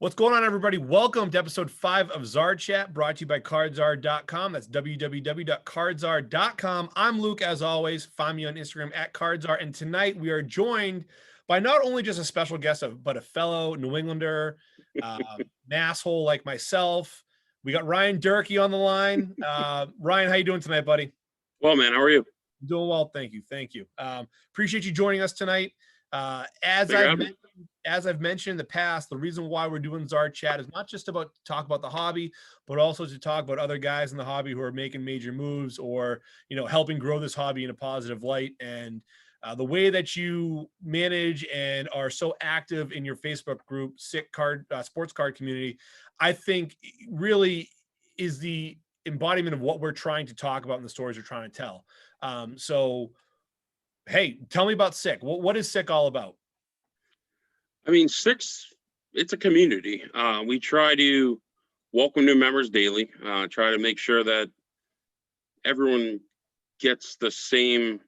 What's going on, everybody? Welcome to episode 5 of Czar Chat, brought to you by cardzar.com. That's www.cardzar.com. I'm Luke, as always. Find me on Instagram at cardzar. And tonight we are joined by not only just a special guest, but a fellow New Englander, an asshole like myself. We got Ryan Durkee on the line. Ryan, how you doing tonight, buddy? Well, man, how are you? Doing well, thank you. Appreciate you joining us tonight. As I've mentioned in the past, the reason why we're doing Czar Chat is not just about to talk about the hobby, but also to talk about other guys in the hobby who are making major moves or, helping grow this hobby in a positive light. And the way that you manage and are so active in your Facebook group, Sick Card Sports Card Community, I think really is the embodiment of what we're trying to talk about in the stories we're trying to tell. Hey, tell me about Sick. What is Sick all about? I mean, it's a community. We try to welcome new members daily, try to make sure that everyone gets the same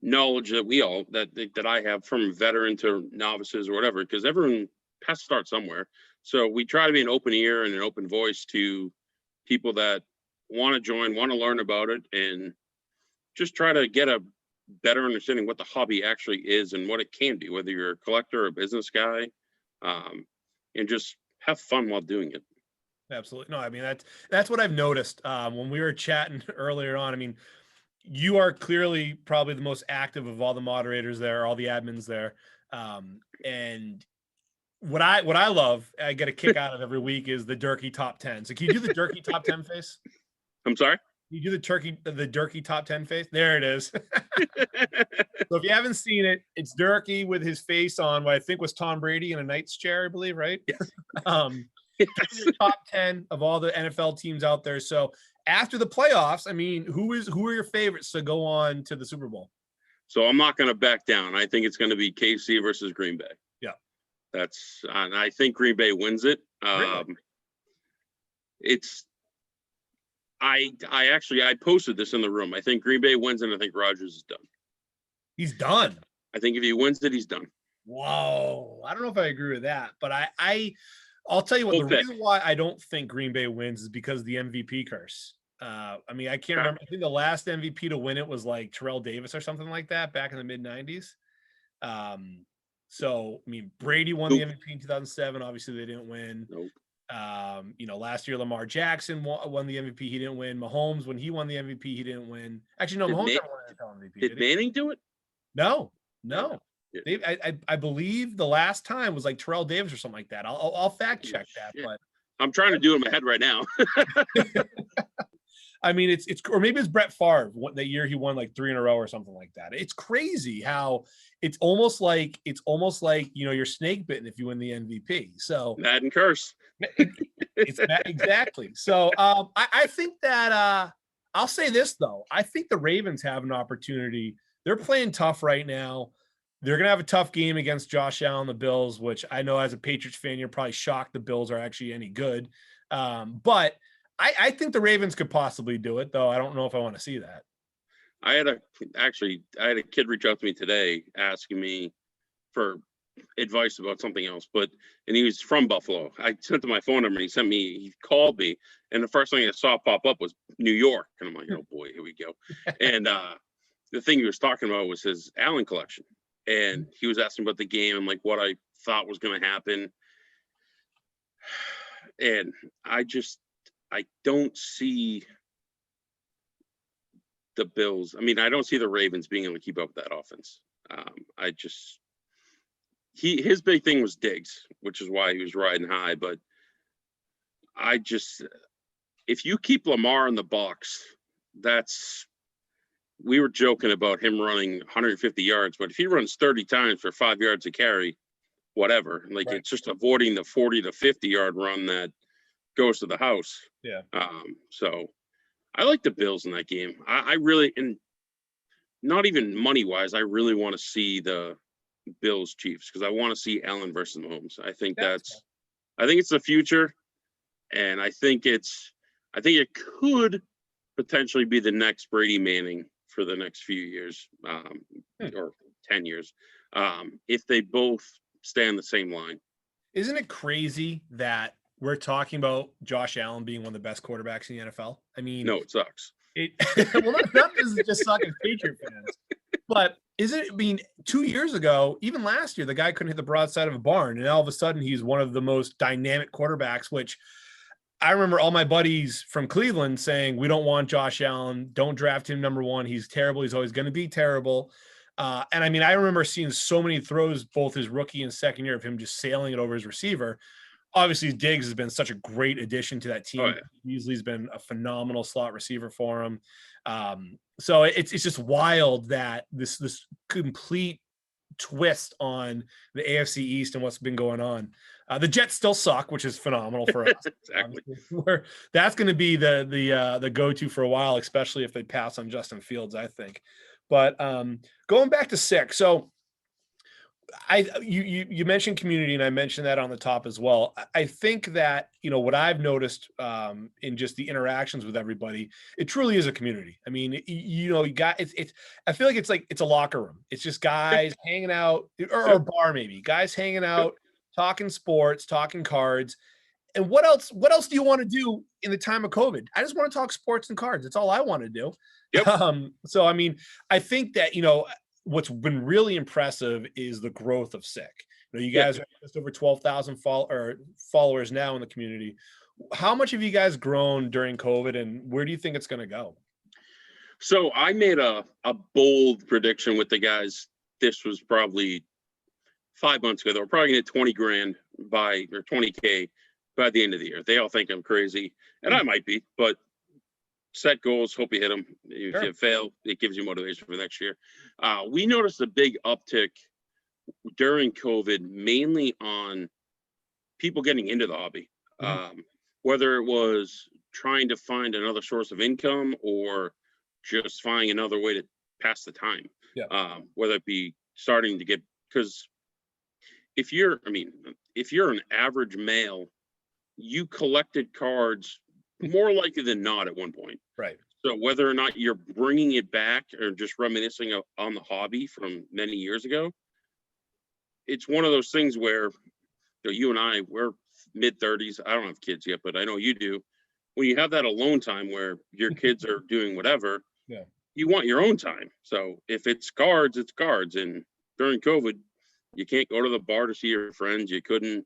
knowledge that I have, from veteran to novices or whatever, because everyone has to start somewhere. So we try to be an open ear and an open voice to people that want to join, want to learn about it, and just try to get a better understanding what the hobby actually is and what it can be, whether you're a collector or a business guy, and just have fun while doing it. Absolutely. No, I mean, that's what I've noticed when we were chatting earlier on. I mean, you are clearly probably the most active of all the moderators there, all the admins there. And what I love, I get a kick out of every week, is the Durkee top 10. So can you do the Durkee top 10 face? I'm sorry? You do the Durkee top 10 face? There it is. So if you haven't seen it, it's Durkee with his face on what I think was Tom Brady in a Knight's chair, I believe, right? Yes. Yes. Top 10 of all the NFL teams out there. So after the playoffs, I mean, who are your favorites to go on to the Super Bowl? So I'm not going to back down. I think it's going to be KC versus Green Bay. Yeah. And I think Green Bay wins it. Really? I posted this in the room. I think Green Bay wins, and I think Rodgers is done. He's done. I think if he wins it, he's done. Whoa. I don't know if I agree with that, but I'll tell you what, the reason why I don't think Green Bay wins is because of the MVP curse. I mean, I can't remember. I think the last MVP to win it was like Terrell Davis or something like that back in the mid 90s. So, I mean, Brady won the MVP in 2007. Obviously they didn't win. Nope. Last year Lamar Jackson won the MVP. He didn't win. Mahomes, when he won the MVP, he didn't win. Actually, no, Mahomes never won the MVP. Did Manning do it? No. I believe the last time was like Terrell Davis or something like that. I'll fact check that, but I'm trying to do it in my head right now. I mean, it's or maybe it's Brett Favre that year he won like 3 in a row or something like that. It's crazy how it's almost like you're snake bitten if you win the MVP. So Madden curse. It's exactly. So I think that I'll say this though. I think the Ravens have an opportunity. They're playing tough right now. They're going to have a tough game against Josh Allen, the Bills, which I know as a Patriots fan, you're probably shocked the Bills are actually any good. But I think the Ravens could possibly do it, though. I don't know if I want to see that. I had a kid reach out to me today asking me for advice about something else, and he was from Buffalo. I sent him my phone number, and he called me, and the first thing I saw pop up was New York. And I'm like, oh boy, here we go. And the thing he was talking about was his Allen collection. And he was asking about the game and like what I thought was going to happen. And I don't see the Bills. I mean, I don't see the Ravens being able to keep up with that offense. His big thing was Diggs, which is why he was riding high. But if you keep Lamar in the box, we were joking about him running 150 yards, but if he runs 30 times for 5 yards a carry, whatever, like right. It's just avoiding the 40 to 50 yard run that goes to the house. Yeah. So I like the Bills in that game. I really, and not even money wise, I really want to see the Bills Chiefs because I want to see Allen versus Mahomes. I think I think it's the future, and I think it could potentially be the next Brady Manning for the next few years, or 10 years, if they both stay on the same line. Isn't it crazy that we're talking about Josh Allen being one of the best quarterbacks in the NFL? I mean, No, it sucks. well, not does it just suck as Patriot fans, but isn't it? I mean, 2 years ago, even last year, the guy couldn't hit the broadside of a barn, and all of a sudden, he's one of the most dynamic quarterbacks. Which I remember all my buddies from Cleveland saying, "We don't want Josh Allen. Don't draft him number one. He's terrible. He's always going to be terrible." And I mean, I remember seeing so many throws, both his rookie and second year, of him just sailing it over his receiver. Obviously, Diggs has been such a great addition to that team. Oh, yeah. Beasley's been a phenomenal slot receiver for him. So it's just wild that this complete twist on the AFC East and what's been going on. The Jets still suck, which is phenomenal for us. Exactly. That's going to be the go-to for a while, especially if they pass on Justin Fields, I think. But going back to sick, so you mentioned community, and I mentioned that on the top as well. I think that, what I've noticed in just the interactions with everybody, it truly is a community. I mean, you got it's I feel like it's a locker room. It's just guys hanging out, or a bar maybe, guys hanging out, talking sports, talking cards. And what else do you want to do in the time of COVID? I just want to talk sports and cards. That's all I want to do. Yep. So I mean, I think that what's been really impressive is the growth of Sick. You guys are just over 12,000 followers now in the community. How much have you guys grown during COVID, and where do you think it's going to go? So I made a bold prediction with the guys. This was probably 5 months ago. They were probably going to get 20 grand or 20K by the end of the year. They all think I'm crazy, and I might be, but set goals, hope you hit them. If you fail, it gives you motivation for next year. We noticed a big uptick during COVID, mainly on people getting into the hobby. Whether it was trying to find another source of income or just finding another way to pass the time. Whether it be starting to get, because if you're an average male, you collected cards more likely than not at one point. Right. So whether or not you're bringing it back or just reminiscing on the hobby from many years ago, it's one of those things where you and I, we're mid-30s. I don't have kids yet, but I know you do. When you have that alone time where your kids are doing whatever, you want your own time. So if it's cards, it's cards. And during COVID, you can't go to the bar to see your friends. You couldn't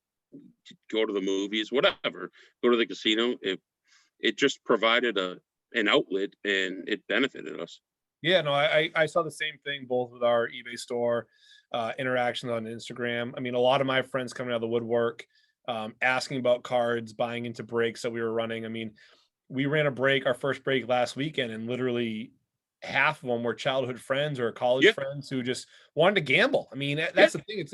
go to the movies, whatever, go to the casino. It just provided an outlet, and it benefited us. Yeah, no, I saw the same thing both with our eBay store, interactions on Instagram. I mean, a lot of my friends coming out of the woodwork, asking about cards, buying into breaks that we were running. I mean, we ran our first break last weekend, and literally half of them were childhood friends or college friends who just wanted to gamble. I mean, that's the thing.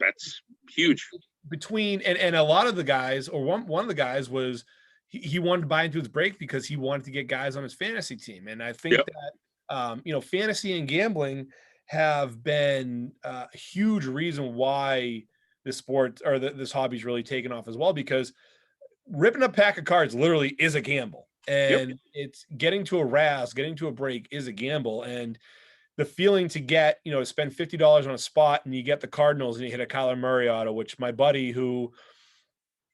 That's huge. Between and a lot of the guys, or one of the guys was he wanted to buy into his break because he wanted to get guys on his fantasy team. And I think that fantasy and gambling have been a huge reason why this sport or this hobby's really taken off as well, because ripping a pack of cards literally is a gamble. And it's getting to a break is a gamble. And the feeling to get, spend $50 on a spot and you get the Cardinals and you hit a Kyler Murray auto, which my buddy, who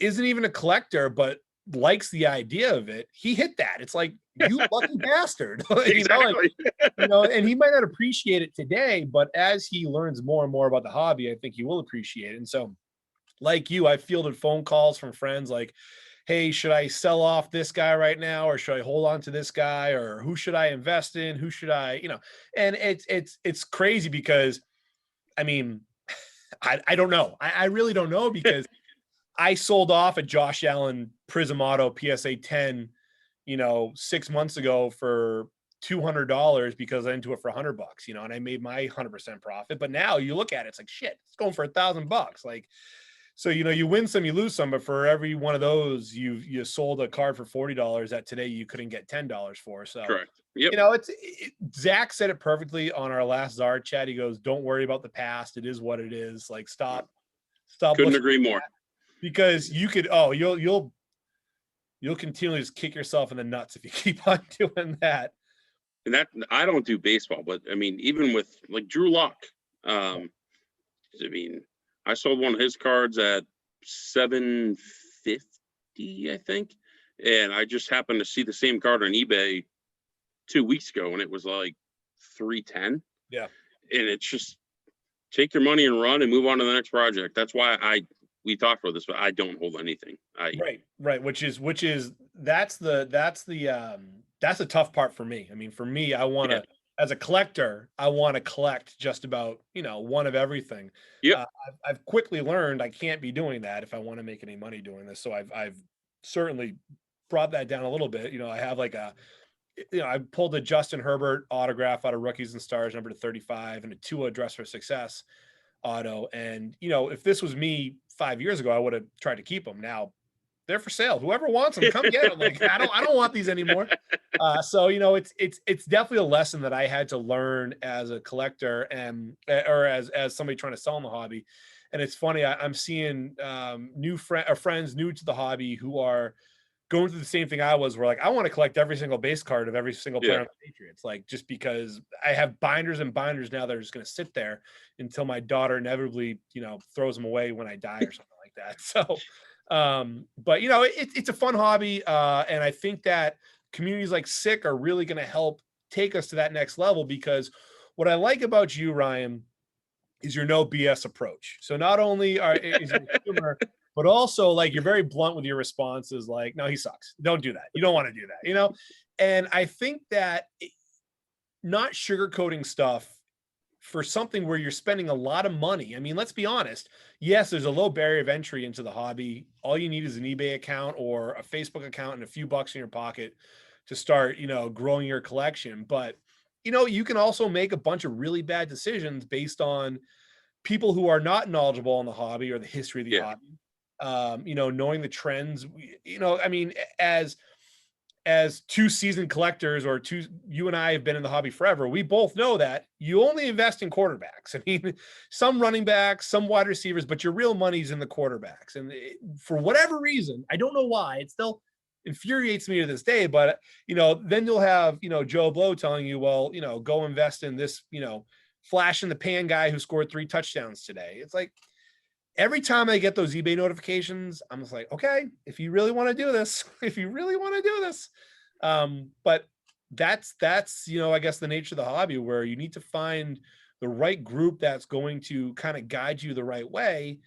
isn't even a collector, but likes the idea of it, he hit that. It's like, you lucky bastard. Exactly. And he might not appreciate it today, but as he learns more and more about the hobby, I think he will appreciate it. And so, like you, I fielded phone calls from friends like, hey, should I sell off this guy right now, or should I hold on to this guy, or who should I invest in? Who should I, and it's crazy because, I mean, I don't know. I really don't know, because I sold off a Josh Allen Prism Auto PSA 10, 6 months ago for $200 because I into it for $100, and I made my 100% profit. But now you look at it, it's like, shit, it's going for $1,000. Like, so, you win some, you lose some, but for every one of those, you sold a card for $40 that today you couldn't get $10 for. So, correct. Yep. Zach said it perfectly on our last Czar chat. He goes, don't worry about the past. It is what it is. Like, stop. Couldn't agree more. Because you could, you'll continually just kick yourself in the nuts if you keep on doing that. And that, I don't do baseball, but I mean, even with like Drew Lock, I mean, I sold one of his cards at $750, I think. And I just happened to see the same card on eBay 2 weeks ago, and it was like $310. Yeah. And it's just take your money and run and move on to the next project. That's why we talked about this, but I don't hold anything. Right. Which is that's the tough part for me. I mean, for me, I want to, as a collector, I want to collect just about, one of everything. Yep. I've quickly learned I can't be doing that if I want to make any money doing this. So I've certainly brought that down a little bit. I have like I pulled a Justin Herbert autograph out of Rookies and Stars, number 35, and a Tua Dress for Success auto. And, if this was me 5 years ago, I would have tried to keep them. Now they're for sale. Whoever wants them, come get them. Like, I don't want these anymore. So, it's definitely a lesson that I had to learn as a collector or as somebody trying to sell in the hobby. And it's funny, I'm seeing friends new to the hobby who are going through the same thing I was, where like, I want to collect every single base card of every single player on the Patriots. Like, just because I have binders and binders now that are just going to sit there until my daughter inevitably, throws them away when I die or something like that. So, but it's a fun hobby. And I think that communities like SICK are really going to help take us to that next level, because what I like about you, Ryan, is your no BS approach. So not only is your humor, but also like you're very blunt with your responses. Like, no, he sucks. Don't do that. You don't want to do that, And I think that not sugarcoating stuff for something where you're spending a lot of money. I mean, let's be honest. Yes, there's a low barrier of entry into the hobby. All you need is an eBay account or a Facebook account and a few bucks in your pocket to start, growing your collection. But, you can also make a bunch of really bad decisions based on people who are not knowledgeable on the hobby or the history of the hobby. Knowing the trends, I mean, as two seasoned collectors, you and I have been in the hobby forever. We both know that you only invest in quarterbacks. I mean, some running backs, some wide receivers, but your real money's in the quarterbacks. And for whatever reason, I don't know why, it still infuriates me to this day, but then you'll have, Joe Blow telling you, well, go invest in this, flash in the pan guy who scored 3 touchdowns today. It's like, every time I get those eBay notifications, I'm just like, okay, if you really want to do this, but that's, I guess the nature of the hobby, where you need to find the right group that's going to kind of guide you the right way.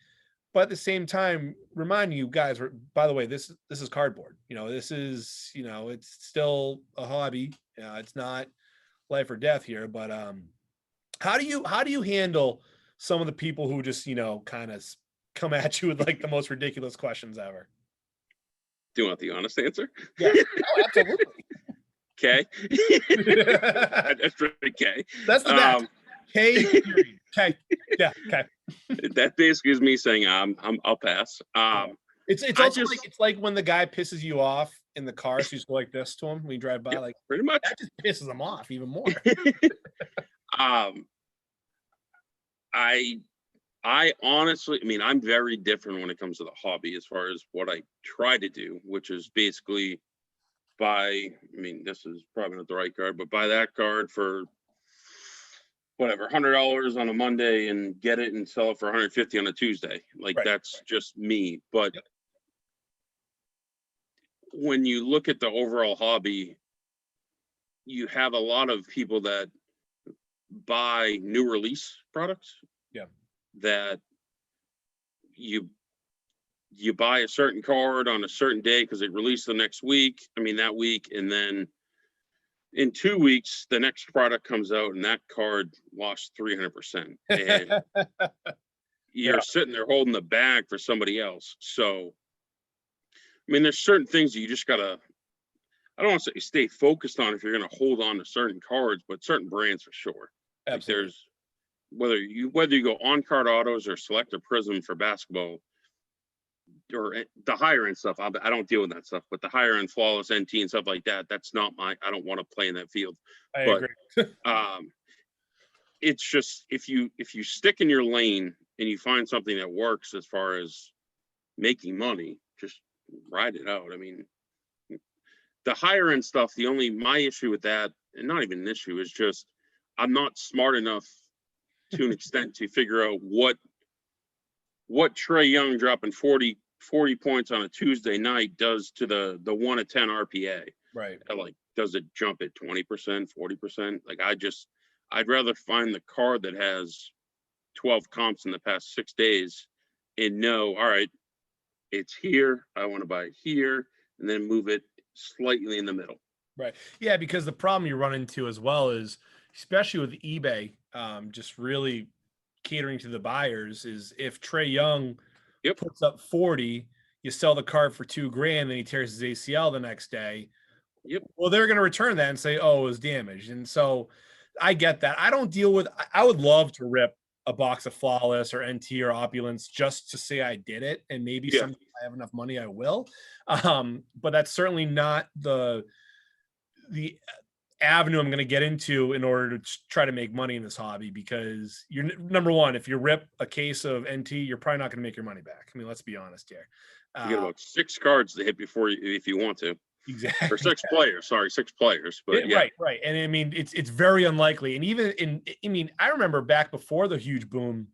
But at the same time, remind you guys, by the way, this is cardboard, this is, it's still a hobby. It's not life or death here, but, how do you handle some of the people who just, kind of come at you with like the most ridiculous questions ever? Do you want the honest answer? Yeah, oh, absolutely. Okay. That's pretty K. That's the best. K. Okay. Yeah. Okay. That basically is me saying I'll pass. It's also it's like when the guy pisses you off in the car, so you just go like this to him when you drive by, like pretty much. That just pisses him off even more. I honestly, I mean, I'm very different when it comes to the hobby as far as what I try to do, which is basically this is probably not the right card, but buy that card for whatever, $100 on a Monday and get it and sell it for $150 on a Tuesday. Like, that's just me. But when you look at the overall hobby, you have a lot of people that buy new release products. Yeah. That you buy a certain card on a certain day because it released the next week. That week, and then in 2 weeks, the next product comes out and that card lost 300%. And you're sitting there holding the bag for somebody else. So, there's certain things that you just gotta, I don't want to say stay focused on if you're going to hold on to certain cards, but certain brands for sure. Absolutely. Like, there's whether you go on card autos or select a prism for basketball, or the higher end stuff. I don't deal with that stuff, but the higher end flawless NT and stuff like that, that's not I don't want to play in that field. I agree. It's just, if you stick in your lane and you find something that works as far as making money, just ride it out. The higher end stuff, my issue with that, and not even an issue, is just I'm not smart enough to an extent to figure out what what Trae Young dropping 40 points on a Tuesday night does to the 1 to 10 RPA. Right. Like, does it jump at 20%, 40%? Like, I'd rather find the card that has 12 comps in the past 6 days and know, all right, it's here. I want to buy it here, and then move it slightly in the middle. Right. Yeah, because the problem you run into as well is, especially with eBay, just really catering to the buyers, is if Trae Young puts up 40, you sell the card for $2,000, then he tears his ACL the next day. Well, they're going to return that and say, oh, it was damaged. And so I get that. I don't deal with, I would love to rip a box of Flawless or NT or Opulence just to say I did it. And maybe someday I have enough money, I will. But that's certainly not the avenue I'm going to get into in order to try to make money in this hobby, because you're, number one, if you rip a case of NT, you're probably not going to make your money back. I mean, let's be honest here. You get about 6 cards to hit before you, if you want to. Exactly. Or 6 players, sorry, 6 players. But Right. And I mean, it's very unlikely. And even I remember back before the huge boom,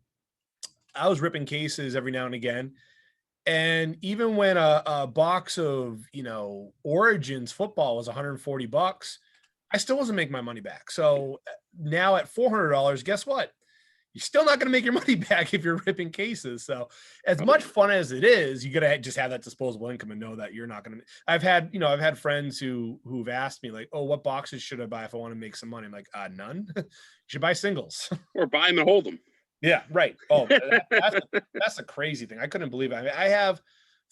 I was ripping cases every now and again. And even when a box of, Origins football was $140, I still wasn't making my money back. So now at $400, guess what? You're still not going to make your money back if you're ripping cases. So as much fun as it is, you got to just have that disposable income and know that you're not going to. I've had friends who've asked me, like, oh, what boxes should I buy if I want to make some money? I'm like, none. You should buy singles. Or buy them and hold them. Yeah, right. Oh, that's a crazy thing. I couldn't believe it. I mean, I have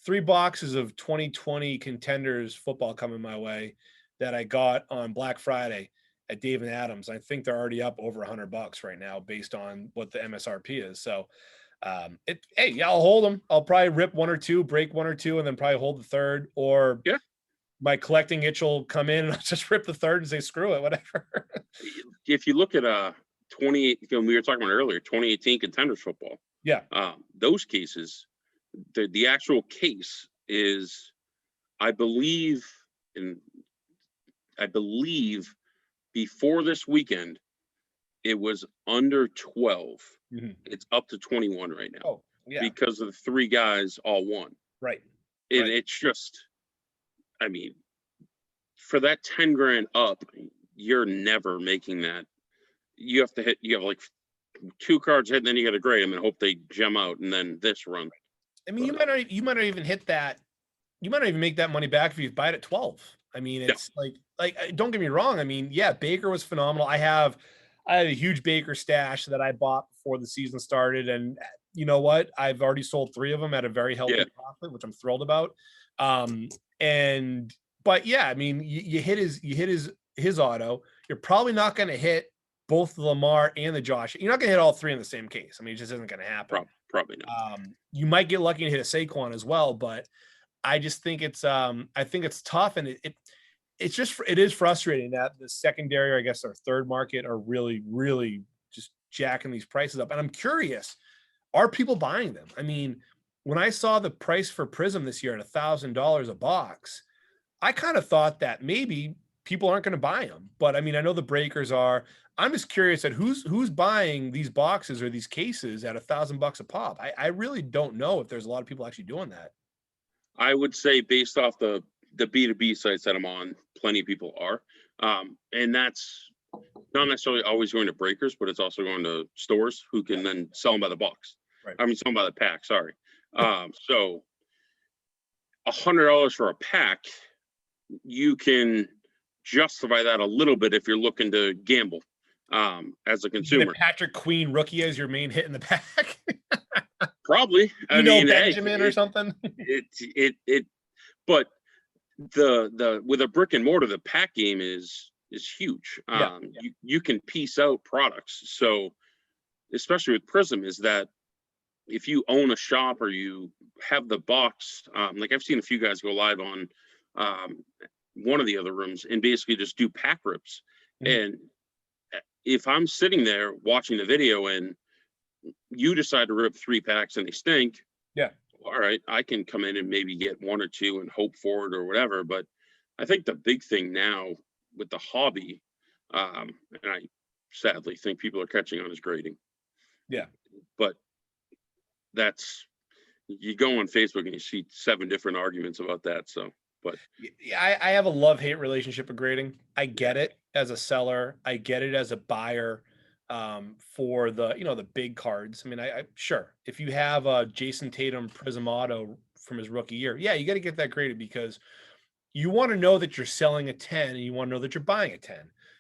3 boxes of 2020 Contenders football coming my way that I got on Black Friday at Dave and Adams. I think they're already up over $100 right now based on what the MSRP is. So I'll hold them. I'll probably rip 1 or 2, break 1 or 2, and then probably hold the third, or my collecting itch will come in and I'll just rip the third and say, screw it, whatever. If you look at 28, we were talking about earlier, 2018 Contenders football. Yeah. Those cases, the actual case is, I believe before this weekend, it was under 12. Mm-hmm. It's up to 21 right now. Oh, yeah. Because of the 3 guys all won. Right. And it's just, I mean, for that 10 grand up, you're never making that. You have like 2 cards hit, and then you got to grade them and hope they gem out, and then this run. I mean, you might not even hit that. You might not even make that money back if you buy it at 12. I mean, it's like don't get me wrong. I mean, yeah, Baker was phenomenal. I had a huge Baker stash that I bought before the season started, and you know what? I've already sold 3 of them at a very healthy profit, which I'm thrilled about. But yeah, I mean, you hit his auto. You're probably not going to hit both the Lamar and the Josh. You're not going to hit all 3 in the same case. I mean, it just isn't going to happen. Probably not. You might get lucky to hit a Saquon as well, but I just think it's tough, and it is frustrating that the secondary, or I guess our third market, are really, really just jacking these prices up. And I'm curious, are people buying them? I mean, when I saw the price for Prism this year at $1,000 a box, I kind of thought that maybe people aren't going to buy them. But I mean, I know the breakers are. I'm just curious at who's buying these boxes or these cases at $1,000 a pop. I really don't know if there's a lot of people actually doing that. I would say, based off the B2B sites that I'm on, plenty of people are. And that's not necessarily always going to breakers, but it's also going to stores who can then sell them by the box. Right. I mean, sell them by the pack, sorry. So $100 for a pack, you can justify that a little bit if you're looking to gamble as a consumer. Patrick Queen rookie as your main hit in the pack. Probably. I mean, Benjamin or something. But the with a brick and mortar, the pack game is huge. You can piece out products. So especially with Prism, is that if you own a shop or you have the box, like I've seen a few guys go live on one of the other rooms and basically just do pack rips. Mm-hmm. And if I'm sitting there watching the video and you decide to rip 3 packs and they stink, all right, I can come in and maybe get 1 or 2 and hope for it or whatever. But I think the big thing now with the hobby, and I sadly think people are catching on, is grading. Yeah. But that's you go on Facebook and you see 7 different arguments about that. So, but Yeah, I have a love-hate relationship with grading. I get it as a seller. I get it as a buyer, for the, the big cards. I mean, I sure, if you have a Jason Tatum Prism Auto from his rookie year, yeah, you got to get that graded because you want to know that you're selling a 10 and you want to know that you're buying a 10.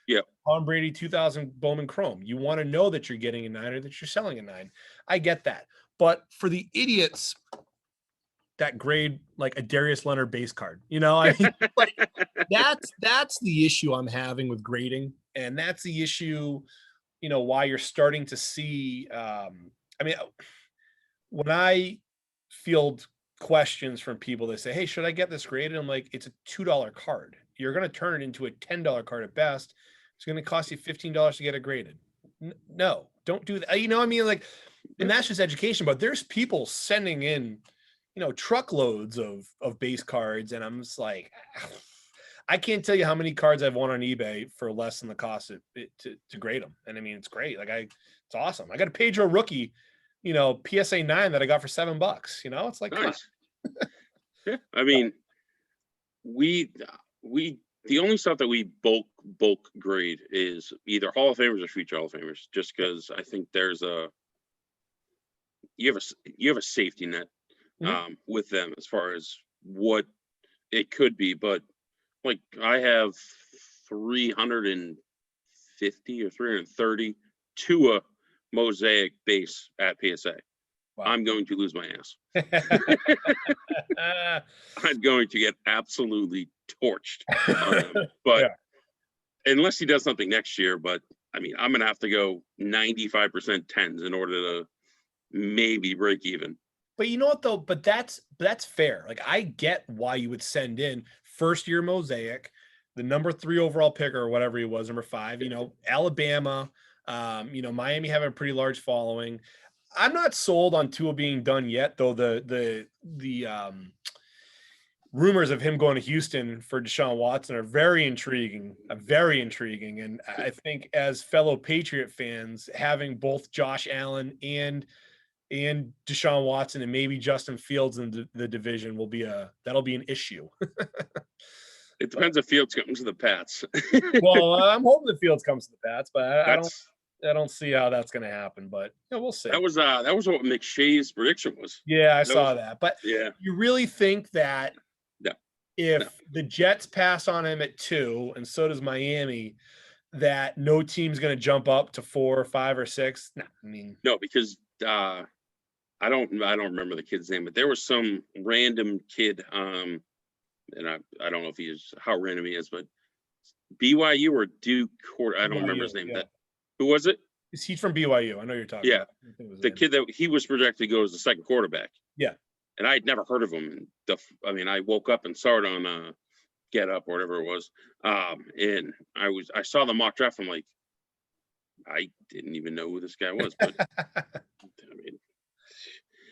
yeah, Tom Brady 2000 Bowman Chrome. You want to know that you're getting a 9 or that you're selling a 9. I get that. But for the idiots that grade like a Darius Leonard base card, I mean, like that's the issue I'm having with grading. And that's the issue, why you're starting to see, I mean, when I field questions from people, they say, "Hey, should I get this graded?" I'm like, "It's a $2 card. You're going to turn it into a $10 card at best. It's going to cost you $15 to get it graded." No, don't do that. I mean, like, and that's just education. But there's people sending in, truckloads of base cards, and I'm just like, I can't tell you how many cards I've won on eBay for less than the cost to grade them. And I mean, it's great. Like it's awesome. I got a Pedro rookie, PSA 9 that I got for $7. It's like, nice. Yeah, I mean, we the only stuff that we bulk grade is either Hall of Famers or future Hall of Famers, just because I think there's you have a safety net with them as far as what it could be. But like I have 350 or 330 to a mosaic base at PSA. Wow. I'm going to lose my ass. I'm going to get absolutely torched. But yeah. Unless he does something next year, but I mean, I'm going to have to go 95% 10s in order to maybe break even. But you know what though? But that's fair. Like I get why you would send in first year mosaic, the number 3 overall pick or whatever he was, number 5, Alabama, Miami having a pretty large following. I'm not sold on Tua being done yet, though. The rumors of him going to Houston for Deshaun Watson are very intriguing, And I think as fellow Patriot fans, having both Josh Allen and Deshaun Watson and maybe Justin Fields in the division that'll be an issue. It depends if Fields comes to the Pats. Well, I'm hoping the Fields comes to the Pats, but I don't see how that's going to happen, but we'll see. That was what McShay's prediction was. Yeah, I saw that. But yeah, you really think that if the Jets pass on him at 2 and so does Miami, that no team's going to jump up to 4 or 5 or 6? No, I mean, no, because I don't remember the kid's name, but there was some random kid, and I don't know if how random he is, but BYU or Duke, I don't remember his name. Yeah. Who was it? He's from BYU. I know you're talking about. The kid that he was projected to go as the second quarterback. Yeah. And I'd never heard of him. I woke up and saw it on Get Up or whatever it was. And I saw the mock draft. I'm like, I didn't even know who this guy was. But I mean,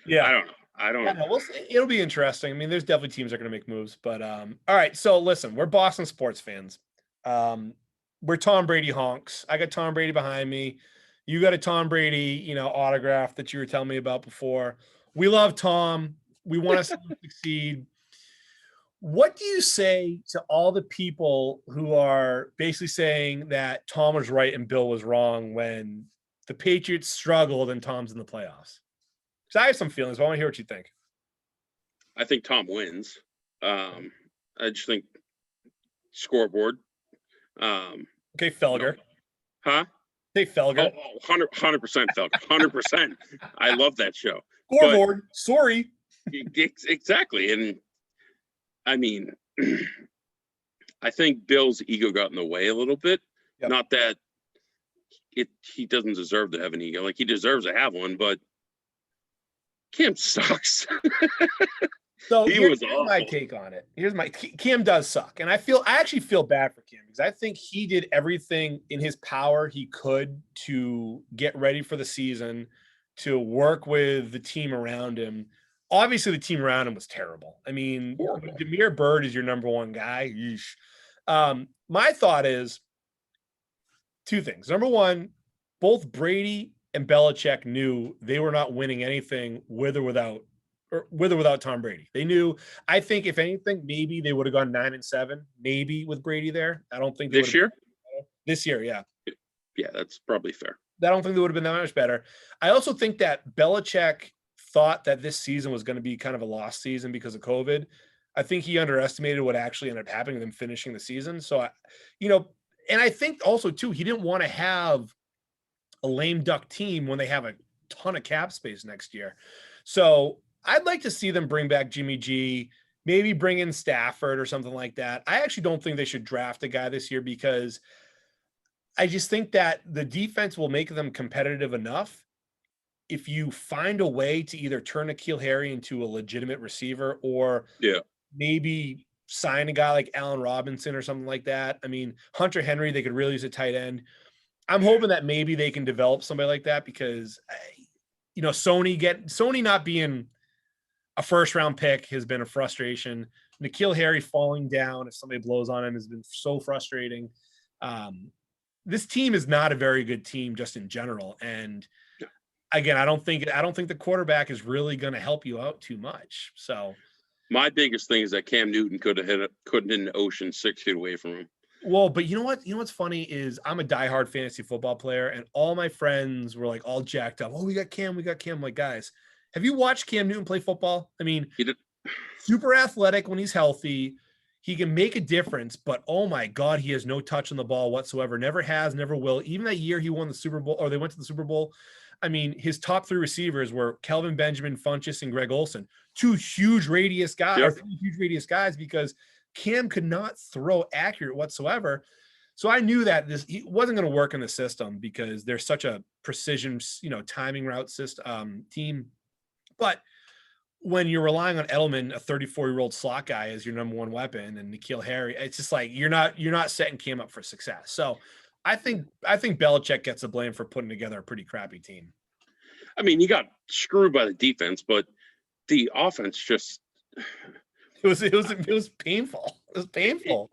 yeah, I don't know. It'll be interesting. I mean, there's definitely teams that are going to make moves. But all right. So listen, we're Boston sports fans. We're Tom Brady honks. I got Tom Brady behind me. You got a Tom Brady, autograph that you were telling me about before. We love Tom. We want to see him succeed. What do you say to all the people who are basically saying that Tom was right and Bill was wrong when the Patriots struggled and Tom's in the playoffs? Because I have some feelings, but I want to hear what you think. I think Tom wins. I just think scoreboard. Okay, Felger. Huh? Hey, Felger. 100% Felger. 100%. I love that show. Scoreboard. Sorry. Exactly. And I mean, I think Bill's ego got in the way a little bit. Yep. Not that he doesn't deserve to have an ego. Like, he deserves to have one, but Cam sucks. So here's my take on it. Cam does suck. And I actually feel bad for Cam because I think he did everything in his power he could to get ready for the season, to work with the team around him. Obviously, the team around him was terrible. I mean, Damiere Byrd is your number 1 guy. My thought is 2 things. Number 1, both Brady and Belichick knew they were not winning anything with or without or with or without Tom Brady. They knew, I think if anything, maybe they would have gone 9-7, maybe with Brady there. I don't think this year. This year, yeah. Yeah, that's probably fair. I don't think they would have been that much better. I also think that Belichick thought that this season was going to be kind of a lost season because of COVID. I think he underestimated what actually ended up happening, them finishing the season. So, and I think also too, he didn't want to have a lame duck team when they have a ton of cap space next year. So I'd like to see them bring back Jimmy G, maybe bring in Stafford or something like that. I actually don't think they should draft a guy this year because I just think that the defense will make them competitive enough if you find a way to either turn N'Keal Harry into a legitimate receiver or maybe sign a guy like Allen Robinson or something like that. I mean, Hunter Henry, they could really use a tight end. I'm hoping that maybe they can develop somebody like that because, Sony not being a first round pick has been a frustration. N'Keal Harry falling down if somebody blows on him has been so frustrating. This team is not a very good team just in general. And again, I don't think the quarterback is really going to help you out too much. So my biggest thing is that Cam Newton couldn't hit the ocean 6 feet away from him. Well, but you know what? You know what's funny is I'm a diehard fantasy football player, and all my friends were like all jacked up. Oh, we got Cam. I'm like, guys, have you watched Cam Newton play football? I mean, super athletic when he's healthy. He can make a difference, but oh my God, he has no touch on the ball whatsoever. Never has, never will. Even that year he won the Super Bowl, or they went to the Super Bowl. I mean, his top 3 receivers were Kelvin Benjamin, Funchess, and Greg Olsen. 2 huge radius guys, or 3 huge radius guys, because Cam could not throw accurate whatsoever. So I knew that he wasn't going to work in the system because there's such a precision, timing route system team. But when you're relying on Edelman, a 34-year-old slot guy, as your number one weapon, and N'Keal Harry, it's just like you're not setting Cam up for success. So I think Belichick gets the blame for putting together a pretty crappy team. I mean, he got screwed by the defense, but the offense just it was painful. It was painful.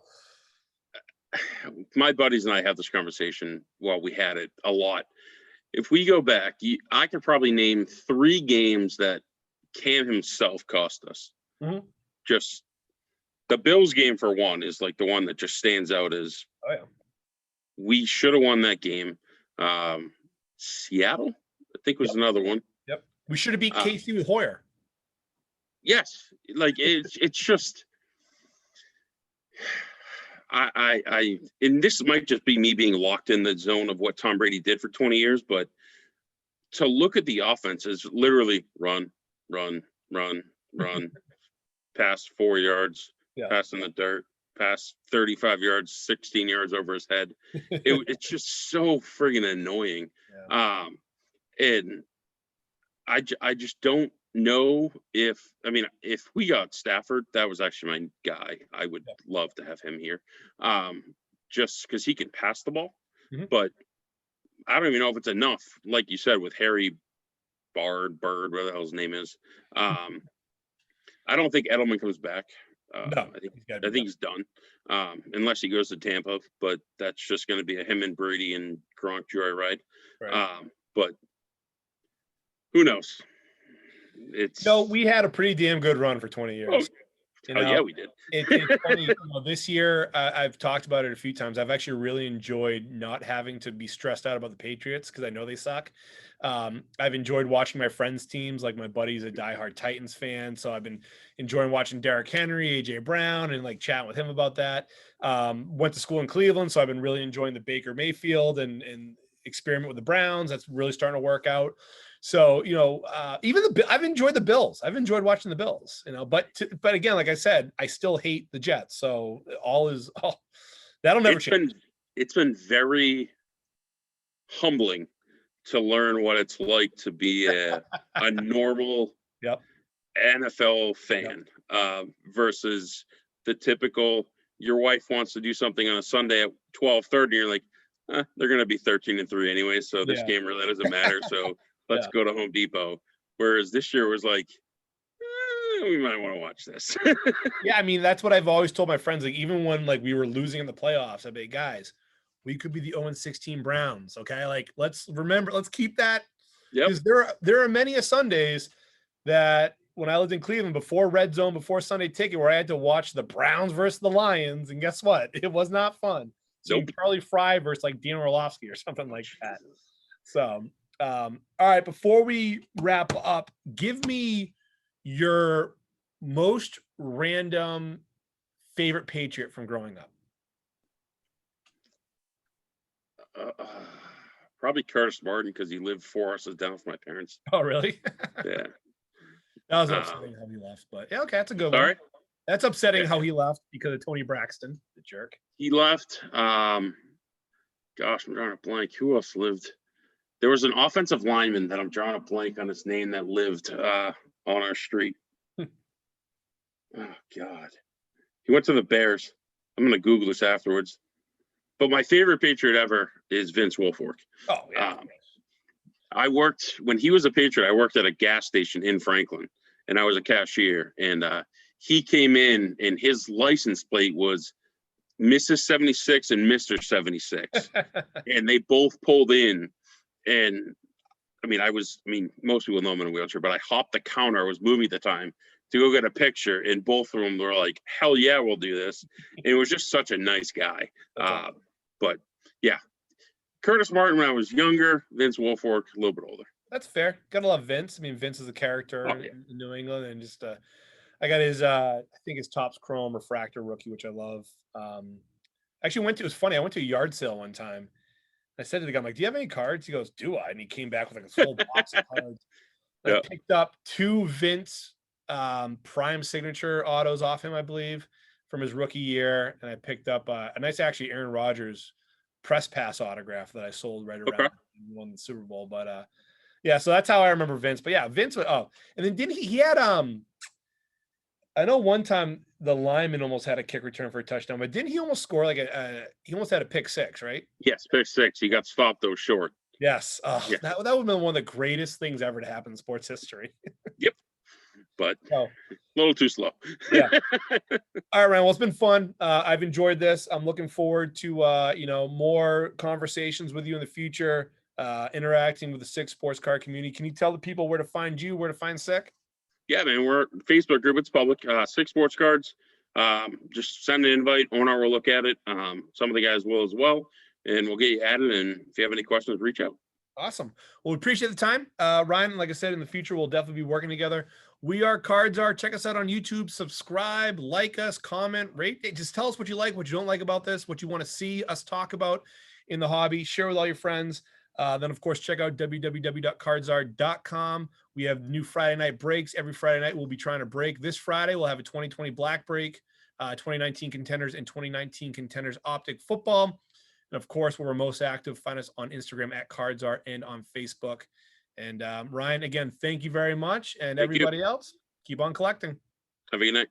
My buddies and I have this conversation. Well, we had it a lot. If we go back, I could probably name 3 games that Cam himself cost us. Mm-hmm. Just the Bills game, for one, is like the one that just stands out as we should have won that game. Seattle, I think, was another one. Yep. We should have beat KC with Hoyer. Yes. Like it's just and this might just be me being locked in the zone of what Tom Brady did for 20 years, but to look at the offense is literally run, pass 4 yards, pass in the dirt, pass 35 yards, 16 yards over his head. It's just so friggin' annoying. Yeah. And I just don't know if we got Stafford, that was actually my guy. I would love to have him here. Just because he can pass the ball, but I don't even know if it's enough. Like you said, with Harry Bird, whatever the hell his name is. I don't think Edelman comes back. No, I think he's done. Unless he goes to Tampa, but that's just going to be a him and Brady and Gronk joyride. Right. But who knows? We had a pretty damn good run for 20 years. Yeah, we did. It's funny, this year, I've talked about it a few times. I've actually really enjoyed not having to be stressed out about the Patriots because I know they suck. I've enjoyed watching my friends' teams. Like my buddy's a diehard Titans fan, so I've been enjoying watching Derrick Henry, AJ Brown, and like chatting with him about that. Went to school in Cleveland, so I've been really enjoying the Baker Mayfield and experiment with the Browns. That's really starting to work out. So, even I've enjoyed the Bills. I've enjoyed watching the Bills, but again, like I said, I still hate the Jets. So that'll never change. It's been very humbling to learn what it's like to be a normal NFL fan versus the typical, your wife wants to do something on a Sunday at 12:30. You're like, they're going to be 13-3 anyway. So this game really doesn't matter. So let's go to Home Depot. Whereas this year was like, we might want to watch this. Yeah, I mean, that's what I've always told my friends. Like, even when we were losing in the playoffs, I'd be, guys, we could be the 0-16 Browns. Okay, like let's keep that. Because there are many Sundays that when I lived in Cleveland before Red Zone, before Sunday Ticket, where I had to watch the Browns versus the Lions, and guess what? It was not fun. So Nope. Charlie Fry versus like Dean Orlovsky or something like that. So, all right, before we wrap up, give me your most random favorite Patriot from growing up. Probably Curtis Martin, because he lived 4 houses down from my parents. Oh, really? Yeah. That was upsetting how he left, but yeah, okay, that's a good one. Sorry? That's upsetting how he left because of Tony Braxton, the jerk. He left. Gosh, I'm drawing a blank. Who else lived? There was an offensive lineman that I'm drawing a blank on his name that lived on our street. Oh, God. He went to the Bears. I'm going to Google this afterwards. But my favorite Patriot ever is Vince Wilfork. Oh, yeah. I worked, when he was a Patriot, I worked at a gas station in Franklin, and I was a cashier. And he came in, and his license plate was Mrs. 76 and Mr. 76. And they both pulled in. And most people know I'm in a wheelchair, but I hopped the counter. I was moving at the time to go get a picture, and both of them were like, hell yeah, we'll do this. And it was just such a nice guy. But yeah, Curtis Martin when I was younger, Vince Wilfork a little bit older. That's fair. Gotta love Vince. I mean, Vince is a character in New England, and just I got his I think his Topps Chrome refractor rookie, which I love. Actually it was funny. I went to a yard sale one time. I said to the guy, I'm like, do you have any cards? He goes, do I? And he came back with like a full box of cards. I picked up 2 Vince prime signature autos off him, I believe, from his rookie year. And I picked up a nice, actually, Aaron Rodgers press pass autograph that I sold right around won the Super Bowl. But yeah, so that's how I remember Vince. But yeah, Vince, and then didn't he had I know one time the lineman almost had a kick return for a touchdown, but didn't he almost score like he almost had a pick 6, right? Yes, pick 6. He got stopped though short. Yes. Yeah. That would have been one of the greatest things ever to happen in sports history. Yep. But a little too slow. Yeah. All right, Ryan. Well, it's been fun. I've enjoyed this. I'm looking forward to more conversations with you in the future, interacting with the Sick Sports Car community. Can you tell the people where to find you, where to find Sick? Yeah, man, we're Facebook group. It's public. Sick Sports Cards. Just send an invite. Onar will look at it. Some of the guys will as well, and we'll get you added. And if you have any questions, reach out. Awesome. Well, we appreciate the time. Ryan, like I said, in the future, we'll definitely be working together. We are Cards Are. Check us out on YouTube. Subscribe, like us, comment, rate. Just tell us what you like, what you don't like about this, what you want to see us talk about in the hobby. Share with all your friends. Then, of course, check out www.cardsart.com. We have new Friday night breaks. Every Friday night, we'll be trying to break. This Friday, we'll have a 2020 Black break, 2019 Contenders, and 2019 Contenders Optic Football. And, of course, where we're most active, find us on Instagram at CardsArt and on Facebook. And, Ryan, again, thank you very much. And everybody else, keep on collecting. Have a good night.